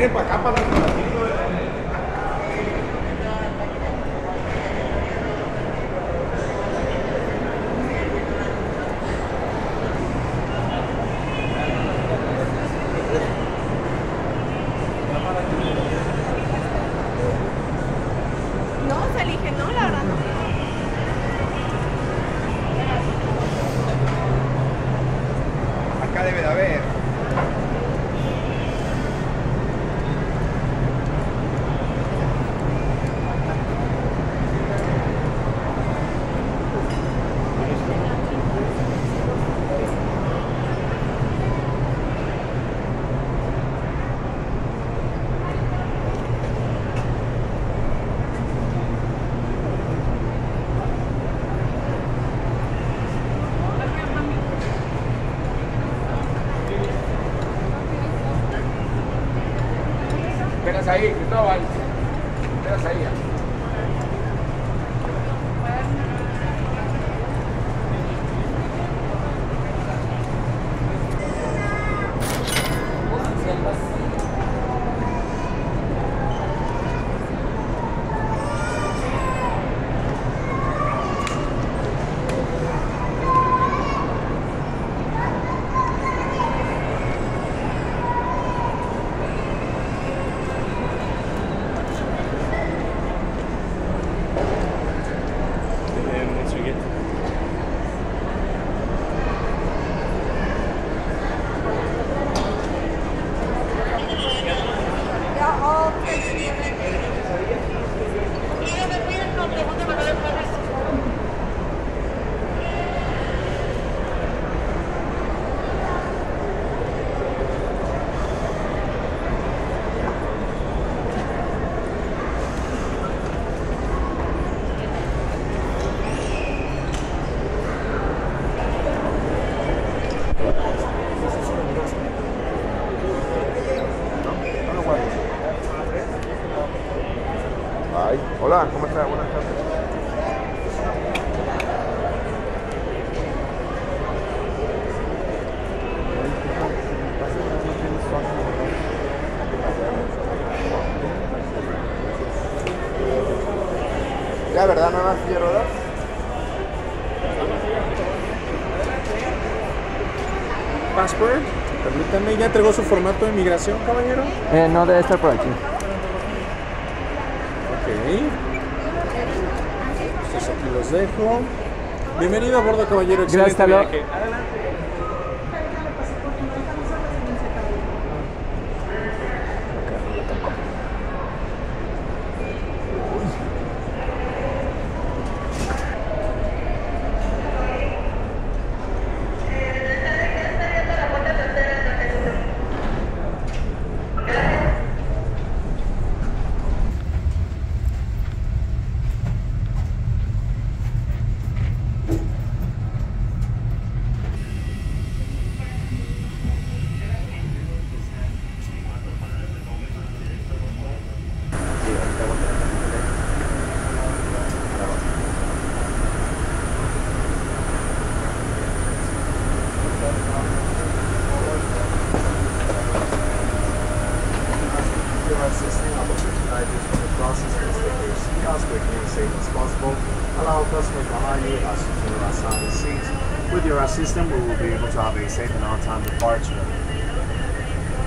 viene para acá, para la... No, se elige, no, la verdad no. Acá debe de haber. Esperas ahí, Cristóbal. Esperas ahí. Ay, hola, ¿cómo estás? Buenas tardes. Ya, ¿verdad? ¿No más silla de ruedas? Passport, permítame, ¿ya entregó su formato de migración, caballero? No debe estar por aquí. Ok. Pues aquí los dejo. Bienvenido a bordo, caballero. Gracias, Excelente viaje. Assisting on the merchandisers from the process and take your seatbelts quickly and safe as possible. Allow customers behind you us to the assigned seats. With your assistant, we will be able to have a safe and on-time departure.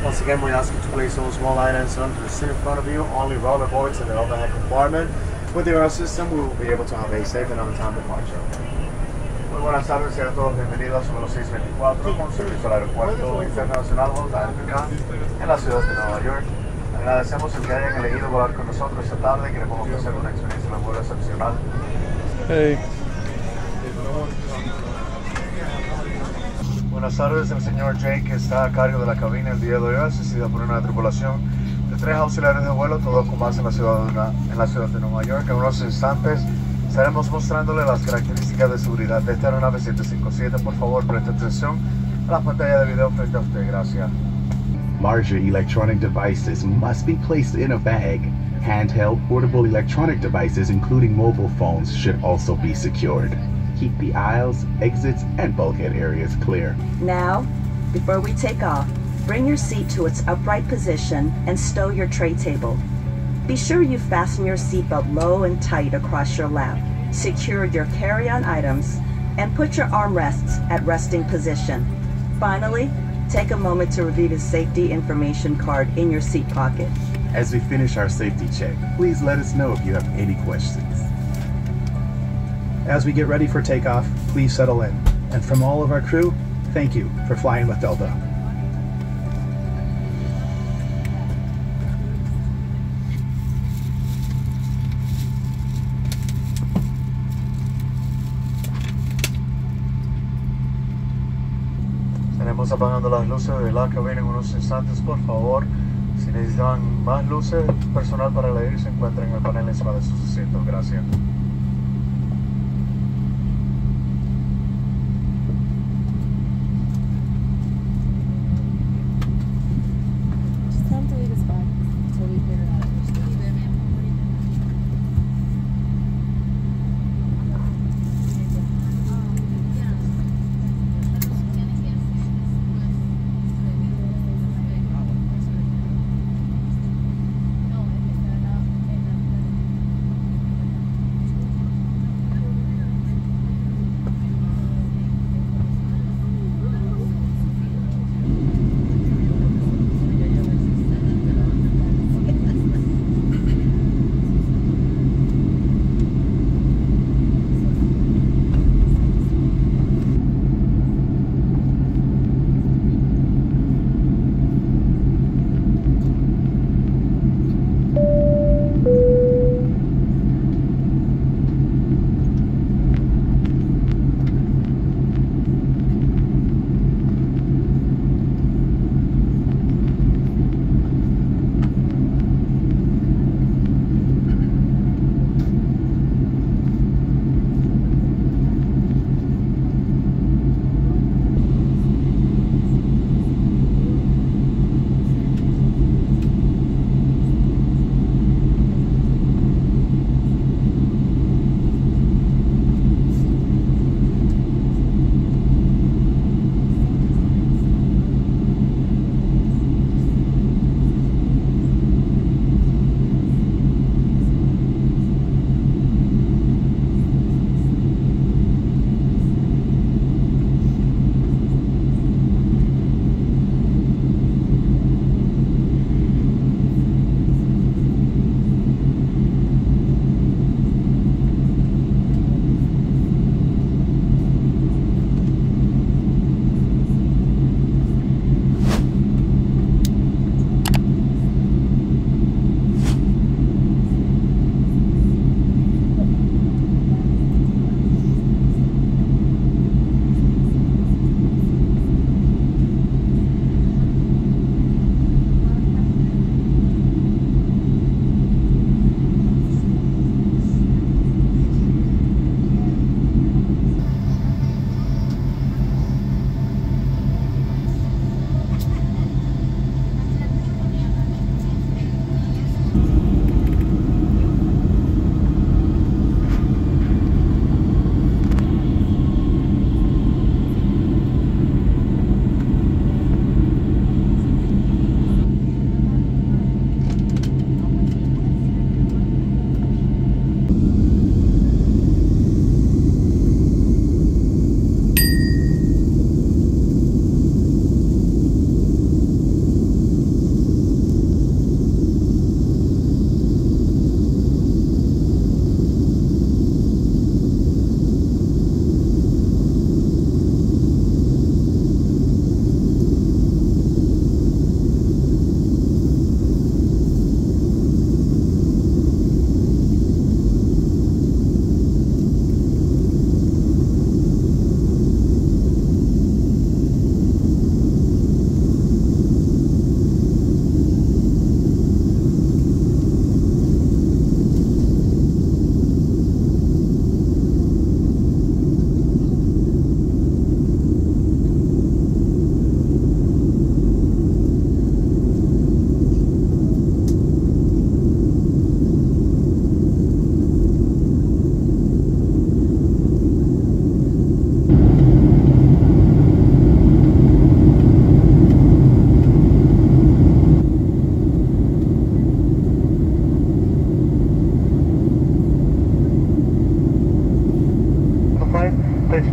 Once again, we ask you to place all small items under the seat in front of you, only roller boards in the overhead compartment. With your assistant, we will be able to have a safe and on-time departure. Muy buenas tardes, sean todos bienvenidos a los 624 con servicio al aeropuerto internacional JFK en la ciudad de Nueva York. Agradecemos el que hayan elegido volar con nosotros esta tarde. Queremos ofrecer una experiencia de vuelo excepcional. Hey. Buenas tardes, el señor Jake está a cargo de la cabina el día de hoy, asistido por una tripulación de 3 auxiliares de vuelo, todos con base en la ciudad de Nueva York. En unos instantes estaremos mostrándole las características de seguridad de esta aeronave 757. Por favor, preste atención a la pantalla de video frente a usted. Gracias. Larger electronic devices must be placed in a bag. Handheld portable electronic devices, including mobile phones, should also be secured. Keep the aisles, exits, and bulkhead areas clear. Now, before we take off, Bring your seat to its upright position and stow your tray table. Be sure you fasten your seatbelt low and tight across your lap, secure your carry-on items, and put your armrests at resting position. Finally, take a moment to review the safety information card in your seat pocket. As we finish our safety check, please let us know if you have any questions. As we get ready for takeoff, please settle in. And from all of our crew, thank you for flying with Delta. Estaremos apagando las luces de la cabina en unos instantes, por favor. Si necesitan más luces, personal para elegir se encuentra en el panel encima de sus asientos. Gracias. Just tell him to leave his bag until we figure it out.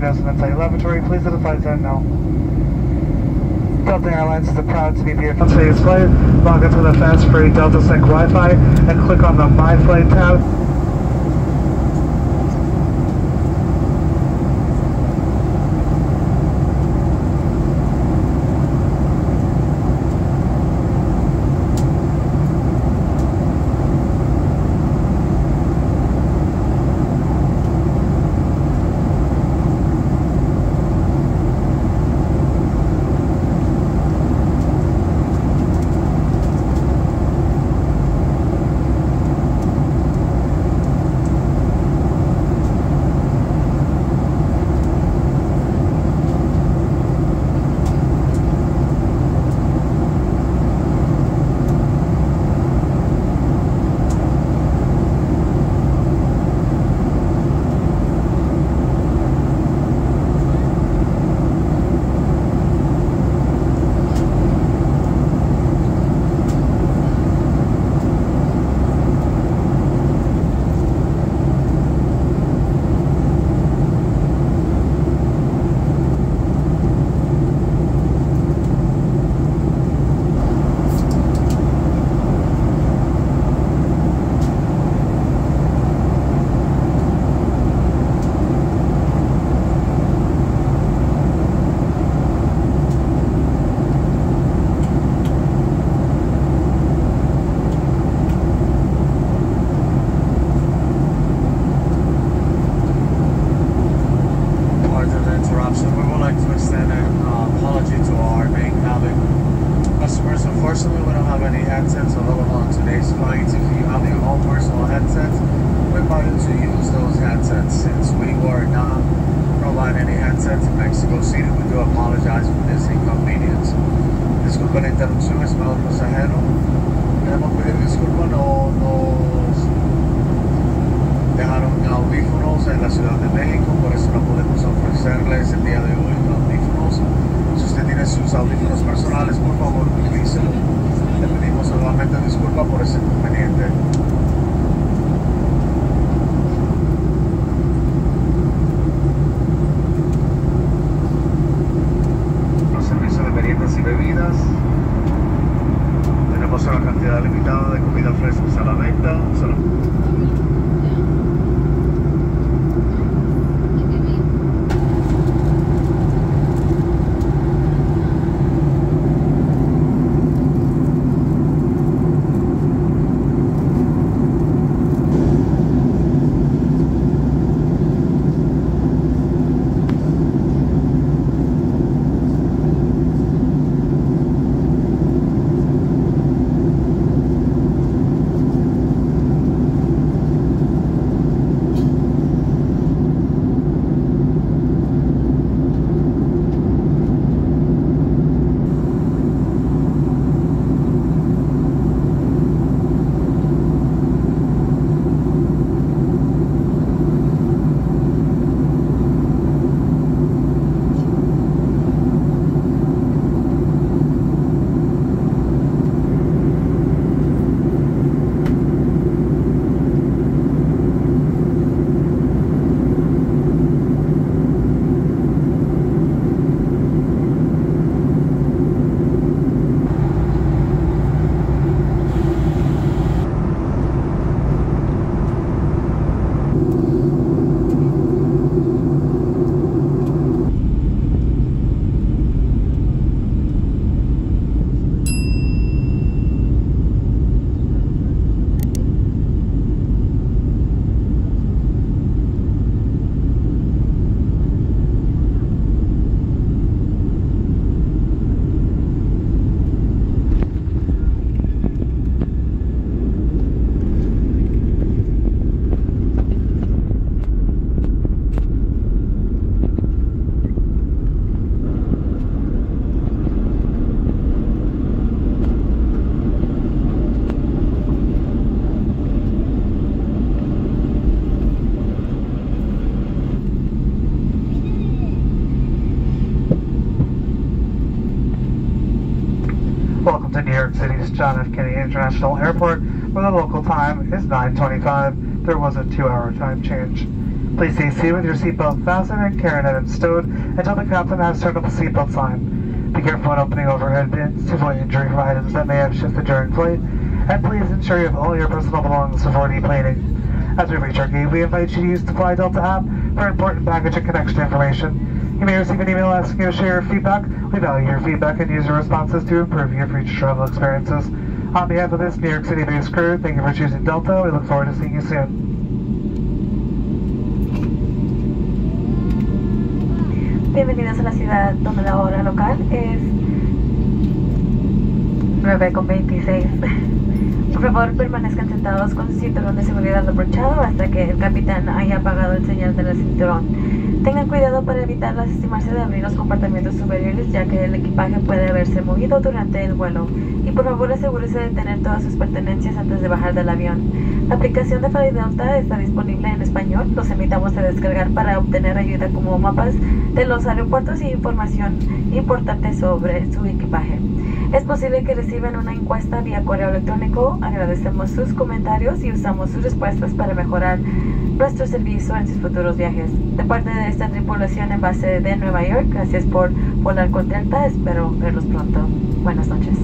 Nelson Inside Laboratory. Please let the flight attendant know. Delta Airlines is proud to be here on today's flight. Log into the fast free Delta Sync Wi-Fi and click on the My Flight tab. Unfortunately, we don't have any headsets available on today's flights. If you have your own personal headsets, we invite you to use those headsets. Since we were not providing any headsets in Mexico City, we do apologize for this inconvenience. Disculpa la interrupción, estimado pasajero. Queremos pedir disculpas, nos dejaron audífonos en la Ciudad de México, por eso no podemos ofrecerles el día de hoy audífonos. Si usted tiene sus audífonos personales, por favor, utilícelo. Le pedimos nuevamente disculpas por ese inconveniente. Los servicios de meriendas y bebidas. Tenemos una cantidad limitada de comida fresca a la venta. Welcome to New York City's John F. Kennedy International Airport, where the local time is 9:25. There was a 2-hour time change. Please stay seated with your seatbelt fastened and carry-on items stowed until the captain has turned off the seatbelt sign. Be careful when opening overhead bins to avoid injury from items that may have shifted during flight, and please ensure you have all your personal belongings before deplaning. As we reach our gate, we invite you to use the Fly Delta app for important baggage and connection information. You may receive an email asking you to share your feedback. We value your feedback and use your responses to improve your future travel experiences. On behalf of this New York City-based crew, thank you for choosing Delta. We look forward to seeing you soon. Bienvenidos a la ciudad donde la hora local es 9:26. Por favor, permanezcan sentados con su cinturón de seguridad abrochado hasta que el capitán haya apagado el señal del cinturón. Tengan cuidado para evitar lastimarse de abrir los compartimentos superiores, ya que el equipaje puede haberse movido durante el vuelo. Y por favor, asegúrese de tener todas sus pertenencias antes de bajar del avión. La aplicación de Fly Delta está disponible en español. Los invitamos a descargar para obtener ayuda como mapas de los aeropuertos y información importante sobre su equipaje. Es posible que reciban una encuesta vía correo electrónico. Agradecemos sus comentarios y usamos sus respuestas para mejorar nuestro servicio en sus futuros viajes. De parte de esta tripulación en base de Nueva York, gracias por volar con Delta. Espero verlos pronto. Buenas noches.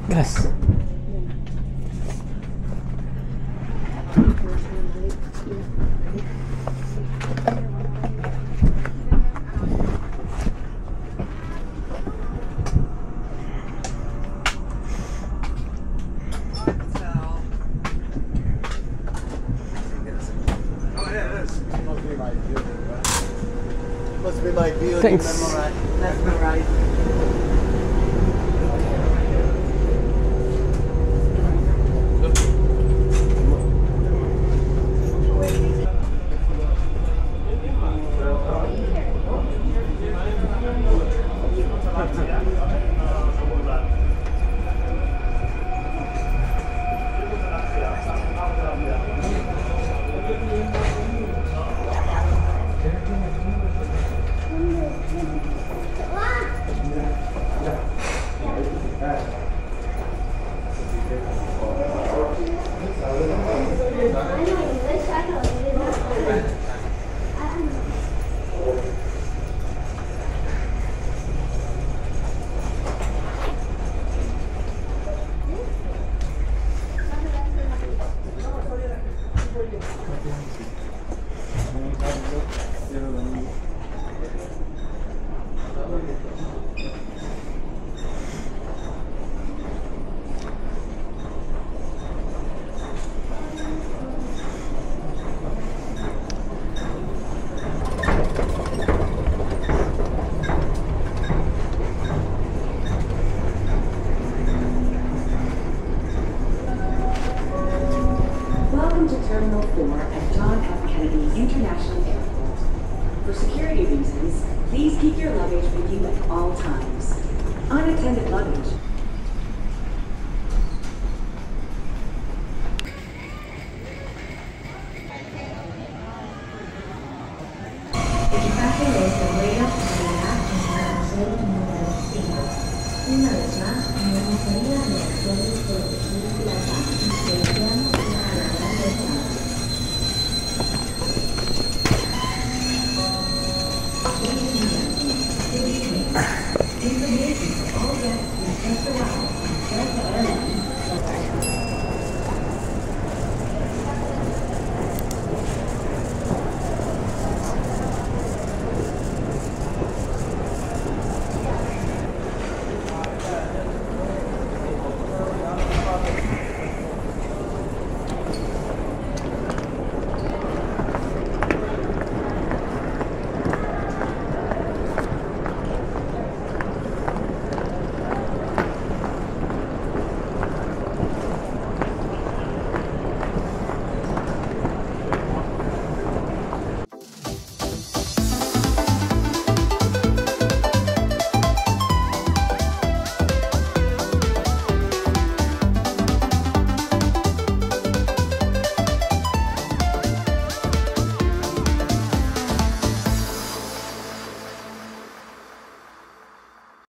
Gracias. Thanks. unattended luggage. Equipaje de este vuelo saldrá en carrusel número 5. Una vez más, no hemos tenido reacciones por elegir plaza y deseamos una agradable estancia. Information for all guests who just arrived.